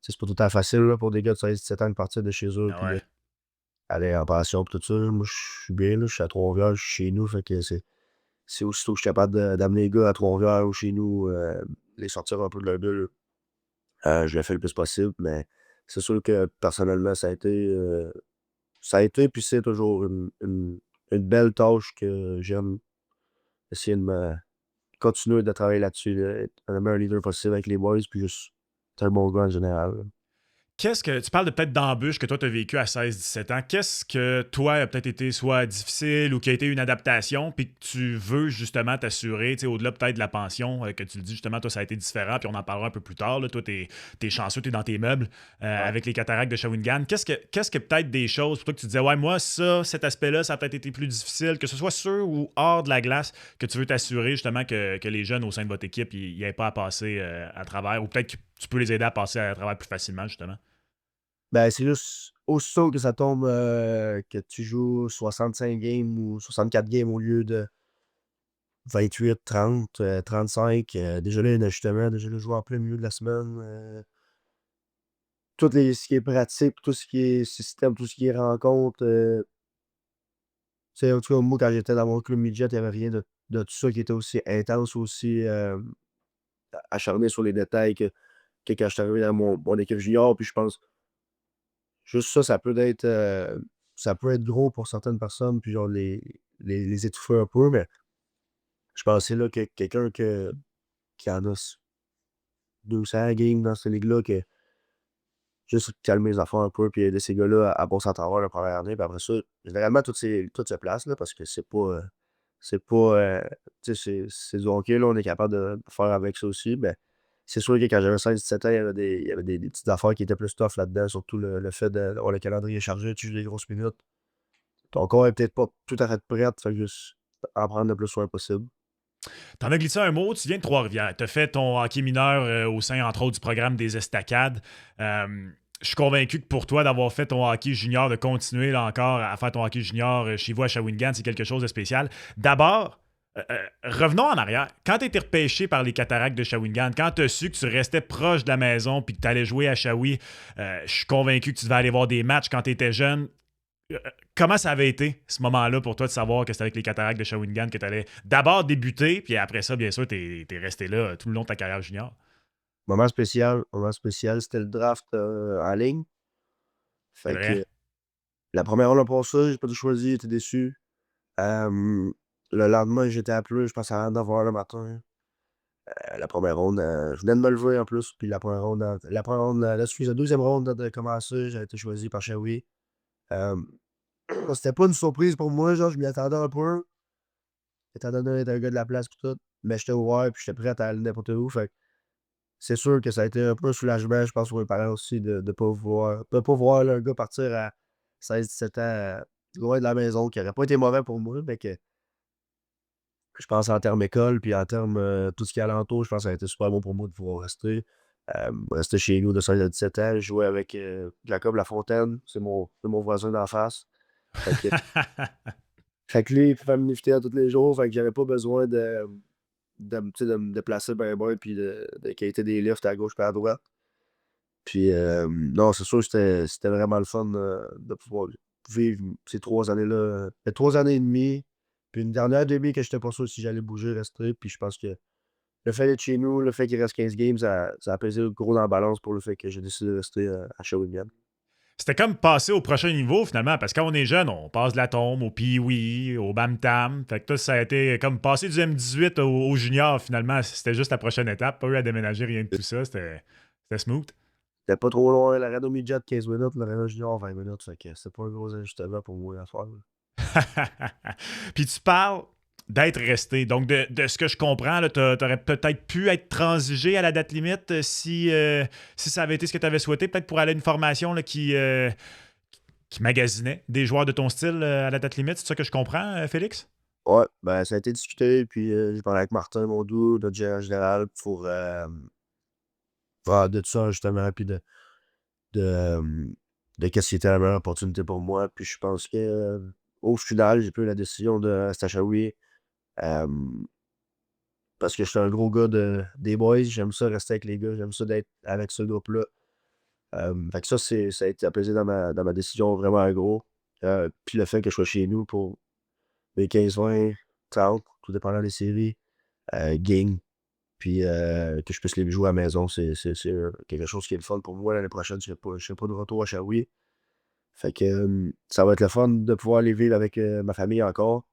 c'est pas tout à fait facile là, pour des gars de 16-17 ans de partir de chez eux, Ah puis ouais. aller en pension, puis tout ça. Moi, je suis bien, là, je suis à Trois-Rivières, je suis chez nous, fait que c'est aussitôt que je suis capable d'amener les gars à Trois-Rivières ou chez nous, les sortir un peu de leur bulle, je le fais le plus possible. Mais c'est sûr que personnellement, ça a été puis c'est toujours une belle tâche que j'aime essayer de me continuer de travailler là-dessus, là, être le meilleur leader possible avec les boys, puis juste être un bon gars en général, là. Qu'est-ce que tu parles de peut-être d'embûches que toi tu as vécu à 16-17 ans. Qu'est-ce que toi a peut-être été soit difficile ou qui a été une adaptation puis que tu veux justement t'assurer, tu sais, au-delà peut-être de la pension, que tu le dis justement, toi ça a été différent, puis on en parlera un peu plus tard. Là. Toi, t'es chanceux, t'es dans tes meubles Ouais. avec les cataractes de Shawinigan. Qu'est-ce que peut-être des choses pour toi que tu disais, ouais, moi, ça, cet aspect-là, ça a peut-être été plus difficile, que ce soit sur ou hors de la glace, que tu veux t'assurer justement que les jeunes au sein de votre équipe, ils n'aient pas à passer à travers, ou peut-être que tu peux les aider à passer à travers plus facilement, justement. Ben, c'est juste aussitôt que ça tombe, que tu joues 65 games ou 64 games au lieu de 28, 30, 35, déjà là, il y a un ajustement, déjà là, je joue en plein milieu de la semaine, ce qui est pratique, tout ce qui est système, tout ce qui est rencontre, tu sais, en tout cas, moi, quand j'étais dans mon club midget, il y avait rien de tout ça qui était aussi intense, aussi, acharné sur les détails que quand je suis arrivé dans mon équipe junior. Puis je pense juste ça, ça peut être gros pour certaines personnes, puis genre les étouffer un peu. Mais je pensais là que quelqu'un qui en a 200 games dans cette ligue-là, que juste calmer les affaires un peu, puis aider ces gars-là à passer à travers la première année. Puis après ça, généralement, tout se place, là, parce que c'est pas, tu sais, c'est du hockey, là, on est capable de faire avec ça aussi. Mais c'est sûr que quand j'avais 16-17 ans, il y avait des petites affaires qui étaient plus tough là-dedans, surtout le fait d'avoir le calendrier chargé, tu joues des grosses minutes. Ton corps est peut-être pas tout à fait prêt, fait que juste en prendre le plus soin possible. T'en as glissé un mot, tu viens de Trois-Rivières. Tu as fait ton hockey mineur au sein, entre autres, du programme des Estacades. Je suis convaincu que pour toi, d'avoir fait ton hockey junior, de continuer là encore à faire ton hockey junior chez vous à Shawinigan, c'est quelque chose de spécial. D'abord, revenons en arrière. Quand tu été repêché par les Cataractes de Shawinigan, quand tu as su que tu restais proche de la maison puis que tu allais jouer à Shawi, je suis convaincu que tu devais aller voir des matchs quand tu étais jeune. Euh, Comment ça avait été, ce moment-là, pour toi, de savoir que c'était avec les Cataractes de Shawinigan que tu allais d'abord débuter, puis après ça, bien sûr, t'es resté là tout le long de ta carrière junior? Moment spécial, c'était le draft, en ligne. C'est Fait vrai? que la première ronde, on a passé, j'ai pas tout choisi, j'étais déçu. Hem, le lendemain, j'étais appelé, je pense à 9 h le matin. La première ronde, je venais de me lever en plus, puis la première ronde, la 2e ronde de commencer, j'ai été choisi par Shawi. Hem, c'était pas une surprise pour moi, genre, je m'y attendais un peu, étant donné d'être un gars de la place pis tout, mais j'étais ouvert puis j'étais prêt à aller n'importe où. Fait que c'est sûr que ça a été un peu un soulagement, je pense, pour mes parents aussi de pas voir leur gars partir à 16-17 ans, loin de la maison, qui aurait pas été mauvais pour moi, mais que je pense en termes école, puis en termes, tout ce qui est alentour, je pense que ça a été super bon pour moi de pouvoir rester chez nous de 16 à 17 ans, jouer avec, Jacob Lafontaine, c'est mon voisin d'en face. Fait que lui, il pouvait me lifter à tous les jours, fait que j'avais pas besoin tu sais, de me déplacer ben, puis de quêter des lifts à gauche et à droite. Puis, non, c'est sûr que c'était vraiment le fun, de pouvoir vivre ces 3 années-là, 3 années et demie, puis une dernière 1/2 que j'étais pas sûr si j'allais bouger, rester. Puis je pense que le fait d'être chez nous, le fait qu'il reste 15 games, ça a pesé gros dans la balance pour le fait que j'ai décidé de rester à Shawinigan. C'était comme passer au prochain niveau, finalement, parce que quand on est jeune, on passe de la tombe au pee-wee, au bam-tam. Fait que toi, ça a été comme passer du M18 au junior, finalement. C'était juste la prochaine étape. Pas eu à déménager, rien de tout ça. C'était smooth. C'était pas trop loin, l'Arena Midget 15 minutes, l'Arena Junior 20 minutes, fait que c'était pas un gros ajustement pour moi à faire, là. Puis tu parles d'être resté. Donc, de ce que je comprends, tu aurais peut-être pu être transigé à la date limite si ça avait été ce que tu avais souhaité, peut-être pour aller à une formation là, qui magasinait des joueurs de ton style à la date limite. C'est ça que je comprends, Félix? Ouais, ben, ça a été discuté, puis j'ai parlé avec Martin Mondou, notre gérant général, pour de tout ça, justement, puis de, de qu'est-ce qui était la meilleure opportunité pour moi. Puis je pense que au final, j'ai pris la décision de rester à Shawi. Parce que je suis un gros gars des boys, j'aime ça rester avec les gars, j'aime ça d'être avec ce groupe-là. Fait que ça a été apaisé dans ma décision vraiment gros. Puis le fait que je sois chez nous pour mes 15, 20, 30, tout dépendant des séries, games, puis que je puisse les jouer à la maison, c'est quelque chose qui est le fun pour moi. L'année prochaine, je serai pas de retour à Shawi. Fait que ça va être le fun de pouvoir aller vivre avec ma famille encore.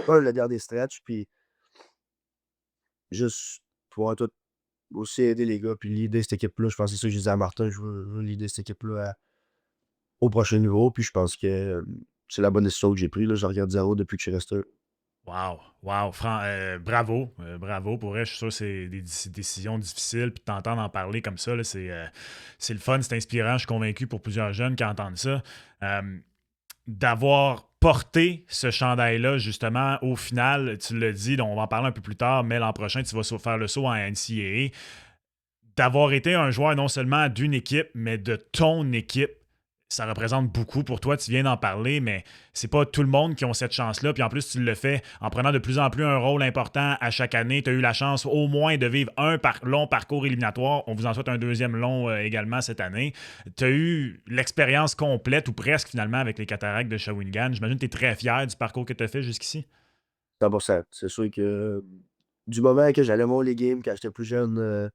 Le dernier stretch, puis juste pouvoir tout aussi aider les gars, puis leader cette équipe-là. Je pense que c'est ça que je disais à Martin, je veux leader cette équipe-là au prochain niveau. Puis je pense que c'est la bonne décision que j'ai prise. Là. Je regarde zéro depuis que je suis resté. Wow, wow, bravo, bravo. Pour vrai, je suis sûr que c'est des décisions difficiles, puis t'entendre en parler comme ça, là, c'est le fun, c'est inspirant. Je suis convaincu pour plusieurs jeunes qui entendent ça. D'avoir porté ce chandail-là, justement, au final, tu l'as dit, donc on va en parler un peu plus tard, mais l'an prochain, tu vas faire le saut en NCAA. D'avoir été un joueur non seulement d'une équipe, mais de ton équipe, ça représente beaucoup pour toi. Tu viens d'en parler, mais c'est pas tout le monde qui ont cette chance-là. Puis en plus, tu le fais en prenant de plus en plus un rôle important à chaque année. Tu as eu la chance au moins de vivre un long parcours éliminatoire. On vous en souhaite un deuxième long également cette année. Tu as eu l'expérience complète ou presque finalement avec les Cataractes de Shawinigan. J'imagine que tu es très fier du parcours que tu as fait jusqu'ici. 100%. C'est sûr que du moment que j'allais voir les games, quand j'étais plus jeune,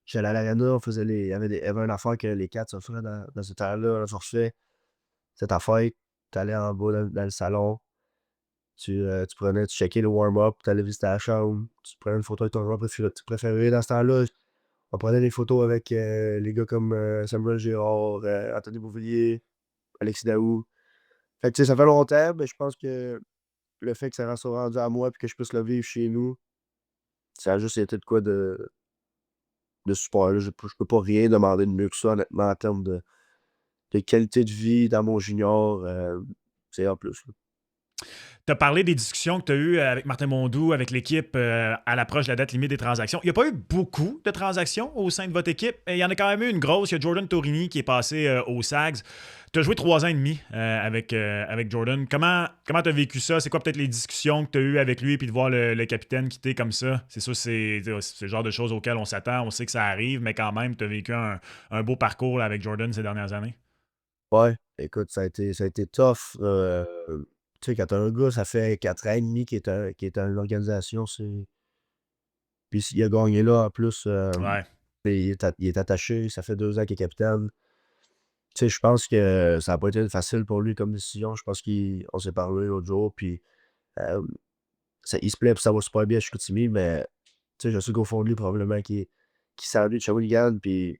j'allais à l'Arena, on faisait il y avait une affaire que les Cats offraient dans ce temps-là, un forfait. C'était ta fête, t'allais en bas dans le salon, tu checkais le warm-up, t'allais visiter la chambre, tu prenais une photo avec ton joueur préféré. Dans ce temps-là, on prenait des photos avec les gars comme Samuel Girard, Anthony Beauvillier, Alexis Daou. Fait que tu sais, ça fait longtemps, mais je pense que le fait que ça soit rendu à moi et que je puisse le vivre chez nous, ça a juste été de quoi de super. Là. Je peux pas rien demander de mieux que ça, honnêtement, en termes de qualité de vie dans mon junior. C'est en plus. Là. Tu as parlé des discussions que tu as eues avec Martin Mondou, avec l'équipe à l'approche de la date limite des transactions. Il n'y a pas eu beaucoup de transactions au sein de votre équipe. Il y en a quand même eu une grosse. Il y a Jordan Torini qui est passé au Sags. Tu as joué 3 ans et demi avec Jordan. Comment tu as vécu ça? C'est quoi peut-être les discussions que tu as eues avec lui puis de voir le capitaine quitter comme ça? C'est sûr, c'est le genre de choses auxquelles on s'attend. On sait que ça arrive, mais quand même, tu as vécu un beau parcours là, avec Jordan ces dernières années. Ouais, écoute, ça a été tough. Tu sais, quand t'as un gars, ça fait 4 ans et demi qu'il est dans l'organisation, c'est. Puis il a gagné là en plus. Ouais. Il est attaché, ça fait 2 ans qu'il est capitaine. Tu sais, je pense que ça n'a pas été facile pour lui comme décision. Je pense qu'on s'est parlé l'autre jour, puis euh, il se plaît, puis ça va super bien à Chicoutimi, mais tu sais, je sais qu'au fond de lui, probablement qu'il s'ennuie de Shawinigan, puis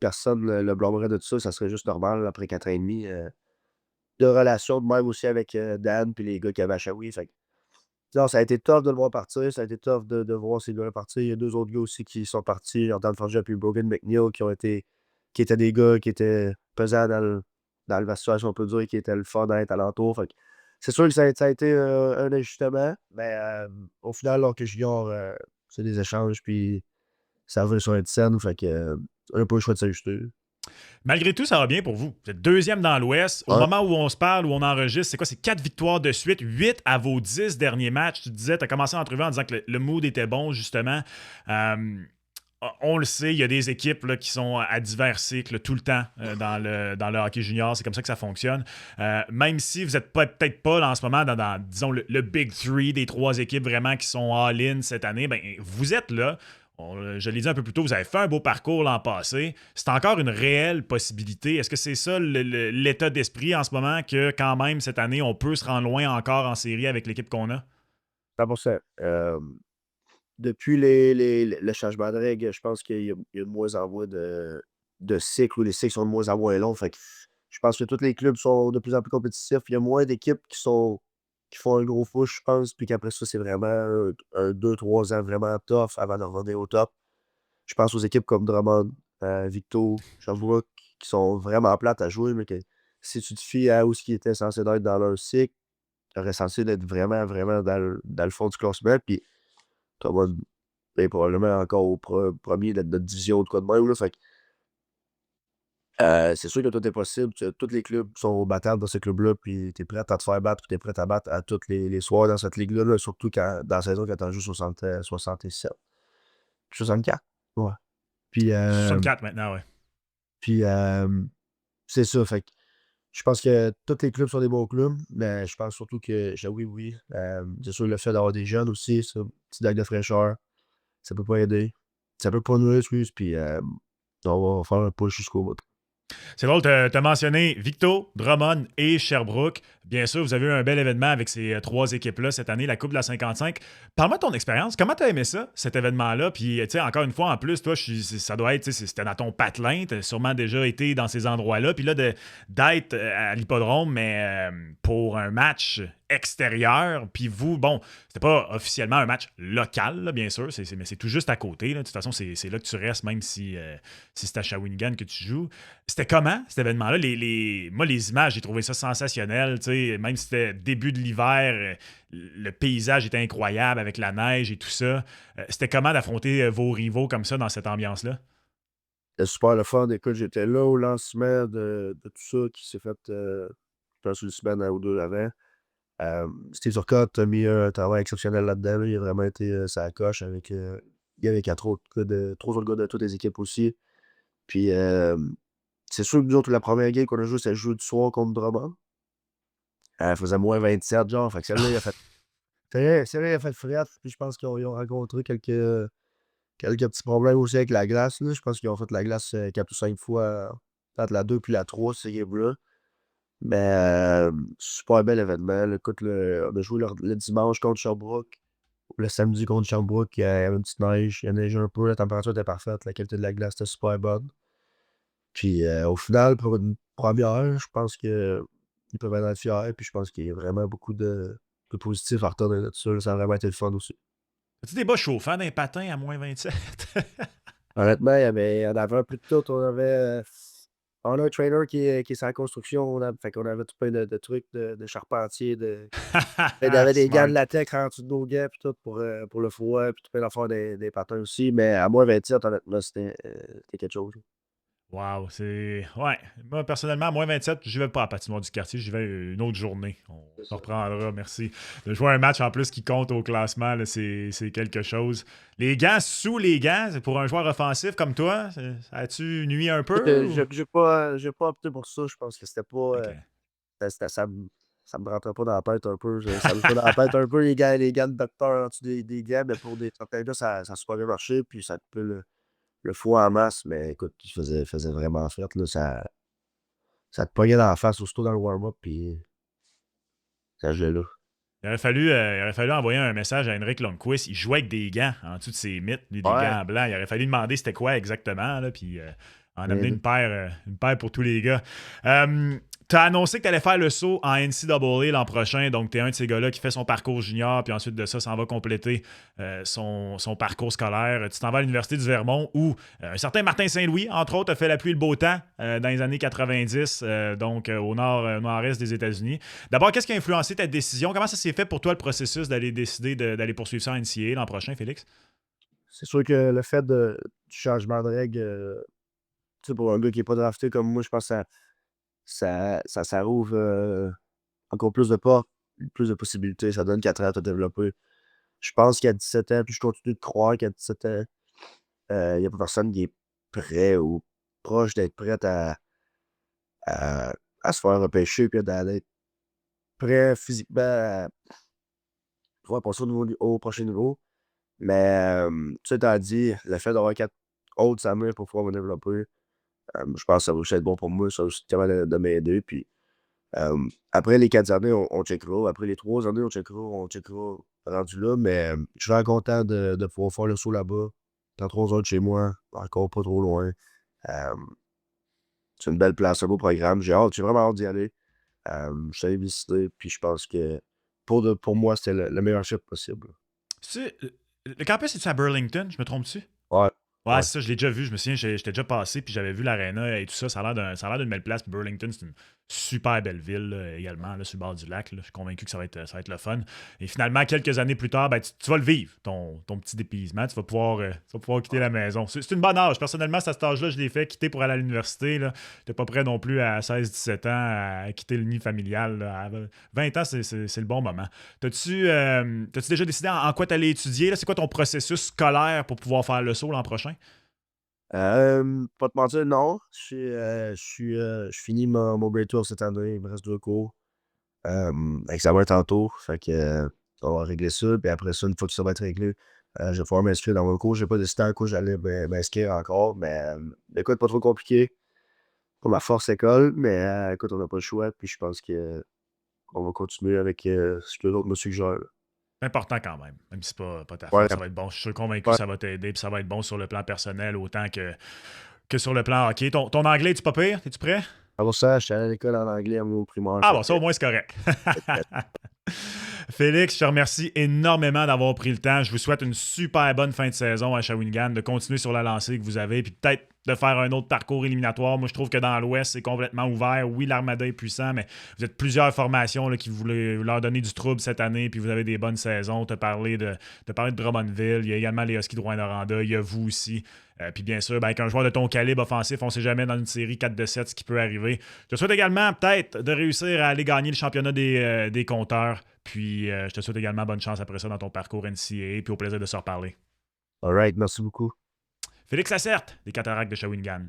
personne ne le blâmerait de tout ça. Ça serait juste normal après 4 ans et demi de relation de même aussi avec Dan, puis les gars qui avaient à Shawi. Fait que, non, ça a été tough de le voir partir, ça a été tough de voir ces gars-là partir. Il y a 2 autres gars aussi qui sont partis, Jordan Forger puis Brogan McNeil, qui étaient des gars qui étaient pesants dans la situation, on peut dire, qui étaient le fun d'être alentour. Fait que c'est sûr que ça a été un ajustement, mais au final, alors que junior, c'est des échanges, puis ça va sur une scène, fait que on n'a pas le choix de s'ajuster. Malgré tout, ça va bien pour vous. Vous êtes deuxième dans l'Ouest. Au Ouais. moment où on se parle, où on enregistre, c'est quoi? C'est 4 victoires de suite, 8 à vos 10 derniers matchs. Tu disais, tu as commencé l'entrevue en disant que le mood était bon, justement. on le sait, il y a des équipes là, qui sont à divers cycles tout le temps dans le hockey junior. C'est comme ça que ça fonctionne. Même si vous n'êtes peut-être pas là, en ce moment disons, le Big Three des 3 équipes vraiment qui sont all-in cette année, ben, vous êtes là. Je l'ai dit un peu plus tôt, vous avez fait un beau parcours l'an passé. C'est encore une réelle possibilité. Est-ce que c'est ça l'état d'esprit en ce moment, que quand même cette année, on peut se rendre loin encore en série avec l'équipe qu'on a? 100%. Depuis le changement de règles, je pense qu'il y a de moins en moins de cycles, ou les cycles sont de moins en moins longs. Fait que je pense que tous les clubs sont de plus en plus compétitifs. Il y a moins d'équipes qui font un gros push, je pense, puis qu'après ça, c'est vraiment un 2-3 ans vraiment tough avant de revenir au top. Je pense aux équipes comme Drummond, Victo, Sherbrooke, qui sont vraiment plates à jouer, mais que si tu te fies à où ce qui était censé être dans leur cycle, tu aurais censé être vraiment, vraiment dans le fond du classement. Puis Drummond est probablement encore au premier de notre division de quoi de même. Là, fait que, c'est sûr que tout est possible. Tous les clubs sont battables dans ce club-là, puis tu es prêt à te faire battre, puis tu es prêt à battre à tous les soirs dans cette ligue-là, là, surtout dans la saison quand tu en joues 67. 64? Ouais. Puis, 64 maintenant, ouais. puis c'est ça. Fait que je pense que tous les clubs sont des bons clubs, mais je pense surtout que, oui, c'est sûr, le fait d'avoir des jeunes aussi, ça, petit dague de fraîcheur, ça peut pas aider. Ça peut pas nuire, excuse, puis on va faire un push jusqu'au bout. C'est drôle, tu as mentionné Victo, Drummond et Sherbrooke. Bien sûr, vous avez eu un bel événement avec ces 3 équipes-là cette année, la Coupe de la 55. Parle-moi de ton expérience. Comment tu as aimé ça, cet événement-là? Puis, tu sais, encore une fois, en plus, toi, ça doit être, c'était dans ton patelin. Tu as sûrement déjà été dans ces endroits-là. Puis là, d'être à l'hippodrome, mais pour un match extérieur. Puis vous, bon, c'était pas officiellement un match local, là, bien sûr, mais c'est tout juste à côté. Là. De toute façon, c'est là que tu restes, même si c'est à Shawinigan que tu joues. C'était comment, cet événement-là? Moi, les images, j'ai trouvé ça sensationnel. Même si c'était début de l'hiver, le paysage était incroyable avec la neige et tout ça. C'était comment d'affronter vos rivaux comme ça dans cette ambiance-là? C'était super le fun. Écoute, j'étais là au lancement de tout ça qui s'est fait, je pense, une semaine ou deux avant. Steve Turcotte a mis un travail exceptionnel là-dedans. Là. Il a vraiment été sa coche avec trois autres gars de toutes les équipes aussi. Puis c'est sûr que nous autres, la première game qu'on a joué, c'est le jeu du soir contre Drummond. Elle faisait moins 27, genre. Fait que celle-là, il a fait. Celle-là, il a fait frette. Puis je pense qu'ils ont rencontré quelques petits problèmes aussi avec la glace. Là. Je pense qu'ils ont fait la glace 4 ou 5 fois entre la 2 puis la 3, ces games-là. Mais super bel événement. Là. Écoute, on a joué le dimanche contre Sherbrooke. Le samedi contre Sherbrooke, il y avait une petite neige. Il y a neigé un peu. La température était parfaite. La qualité de la glace était super bonne. Puis au final, pour une première, je pense qu'ils peuvent en être fiers. Puis je pense qu'il y a vraiment beaucoup de positifs à retenir de ça. Là. Ça a vraiment été le fun aussi. As-tu des bas chauffants d'un patin à moins 27? Honnêtement, il y en avait un peu de tout. On a un trainer qui est sans construction. Fait qu'on avait tout plein de trucs de charpentier. Il y avait des gants de Smart. latex en dessous de nos gants, puis tout, pour le froid, puis tout plein d'affaires des patins aussi. Mais à moins 27, honnêtement, c'était quelque chose. Wow, c'est. Ouais. Moi, personnellement, à moins 27, je vais pas à la patinoire du quartier, j'y vais une autre journée. On C'est se ça. reprendra, merci. De jouer un match en plus qui compte au classement, là, c'est quelque chose. Les gants sous les gants, c'est pour un joueur offensif comme toi, ça a-tu nuit un Écoute, peu? Ou... j'ai pas opté pour ça. Je pense que c'était pas. OK. Ça me rentrait pas dans la tête un peu. Ça me jouait dans la tête un peu, les gants de docteur en dessous des gants, mais pour des certains gars, ça a super bien marché, puis ça te peut le foie en masse, mais écoute, il faisait vraiment fret, là. Ça te pognait dans la face aussitôt dans le warm-up, puis ça gelait là. Il aurait fallu envoyer un message à Henrik Lundqvist. Il jouait avec des gants en dessous de ses mythes, lui, des Ouais, gants blancs. Il aurait fallu demander c'était quoi exactement, là, puis en amener mais une paire pour tous les gars. Tu as annoncé que tu allais faire le saut en NCAA l'an prochain, donc tu es un de ces gars-là qui fait son parcours junior, puis ensuite de ça, s'en va compléter son parcours scolaire. Tu t'en vas à l'Université du Vermont où un certain Martin Saint-Louis, entre autres, a fait la pluie et le beau temps dans les années 90, donc au nord-est des États-Unis. D'abord, qu'est-ce qui a influencé ta décision? Comment ça s'est fait pour toi le processus d'aller décider d'aller poursuivre ça en NCAA l'an prochain, Félix? c'est sûr que le fait du changement de règle, tu sais, pour un gars qui est pas drafté comme moi, je pense que ça rouvre encore plus de portes, plus de possibilités. Ça donne 4 ans à te développer. Je pense qu'à 17 ans, puis je continue de croire qu'à 17 ans, Il n'y a pas personne qui est prêt ou proche d'être prêt à, à se faire repêcher puis d'être prêt physiquement à pouvoir passer au prochain niveau. Mais ça étant dit, le fait d'avoir 4 autres à main pour pouvoir me développer, je pense que ça va aussi être bon pour moi. Ça va aussi être capable de m'aider. Puis après les 4 années, on checkera. Après les 3 années, on checkera rendu là. Mais je suis vraiment content de pouvoir faire le saut là-bas. Dans 3 heures de chez moi, encore pas trop loin. Euh, c'est une belle place, un beau programme. J'ai vraiment hâte d'y aller. Je suis allé visiter, puis je pense que pour moi, c'était le meilleur chip possible. Le campus, c'est-tu à Burlington? Je me trompe-tu? Ouais, Ouais, ouais. c'est ça, je l'ai déjà vu. Je me souviens, j'étais déjà passé, puis j'avais vu l'aréna et tout ça. Ça a l'air d'une belle place. Burlington, c'est une super belle ville là, également, là, sur le bord du lac. Là. Je suis convaincu que ça va être le fun. Et finalement, quelques années plus tard, ben, tu vas le vivre, ton petit dépaysement. Tu vas pouvoir quitter la maison. C'est une bonne âge. Personnellement, à cet âge-là, je l'ai fait quitter pour aller à l'université. Je n'étais pas prêt non plus à 16-17 ans à quitter le nid familial. Là. À 20 ans, c'est le bon moment. T'as-tu déjà décidé en quoi tu allais étudier? Là? C'est quoi ton processus scolaire pour pouvoir faire le saut l'an prochain? Pas te mentir, non. Je finis mon Grade 12 cette année. Il me reste 2 cours. Examen tantôt. Fait que on va régler ça. Puis après ça, une fois que ça va être réglé, je vais pouvoir m'inscrire dans mon cours. J'ai pas décidé à quoi j'allais m'inscrire encore. Mais écoute, pas trop compliqué pour ma force école. Mais écoute, on n'a pas le choix. Puis je pense que on va continuer avec ce que l'autre me suggère, là. C'est important quand même si c'est pas ta Ouais, force, ça va être bon. Je suis convaincu que ouais. ça va t'aider, puis ça va être bon sur le plan personnel autant que sur le plan hockey. Ton anglais, es-tu pas pire? Es-tu prêt? Avant ça, j'étais allé à l'école en anglais à mon primaire. Ah Fait bon, ça au moins c'est correct. que, Félix, je te remercie énormément d'avoir pris le temps. Je vous souhaite une super bonne fin de saison à Shawinigan, de continuer sur la lancée que vous avez, puis peut-être de faire un autre parcours éliminatoire. Moi, je trouve que dans l'Ouest, c'est complètement ouvert. Oui, l'Armada est puissant, mais vous êtes plusieurs formations là, qui voulaient leur donner du trouble cette année, puis vous avez des bonnes saisons. Tu as parlé de Drummondville. Il y a également les Huskies de Rouyn-Noranda. Il y a vous aussi. Puis bien sûr, avec un joueur de ton calibre offensif, on ne sait jamais dans une série 4-7 ce qui peut arriver. Je te souhaite également peut-être de réussir à aller gagner le championnat des compteurs. Puis je te souhaite également bonne chance après ça dans ton parcours NCAA. Puis au plaisir de se reparler. all right, merci beaucoup. Félix Lacerte, des Cataractes de Shawinigan.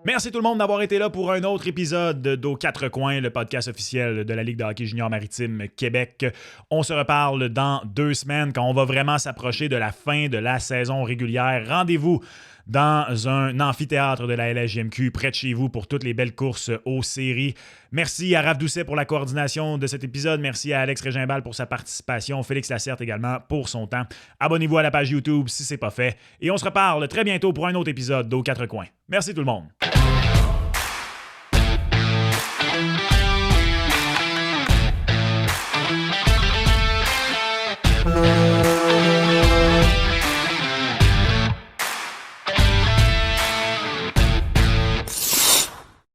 Merci tout le monde d'avoir été là pour un autre épisode d'Aux Quatre Coins, le podcast officiel de la Ligue de hockey junior maritime Québec. On se reparle dans 2 semaines quand on va vraiment s'approcher de la fin de la saison régulière. Rendez-vous dans un amphithéâtre de la LHJMQ près de chez vous pour toutes les belles courses aux séries. Merci à Raph Doucet pour la coordination de cet épisode. Merci à Alex Régimbal pour sa participation. Félix Lacerte également pour son temps. Abonnez-vous à la page YouTube si ce n'est pas fait. Et on se reparle très bientôt pour un autre épisode d'Aux Quatre Coins. Merci tout le monde. Thank you.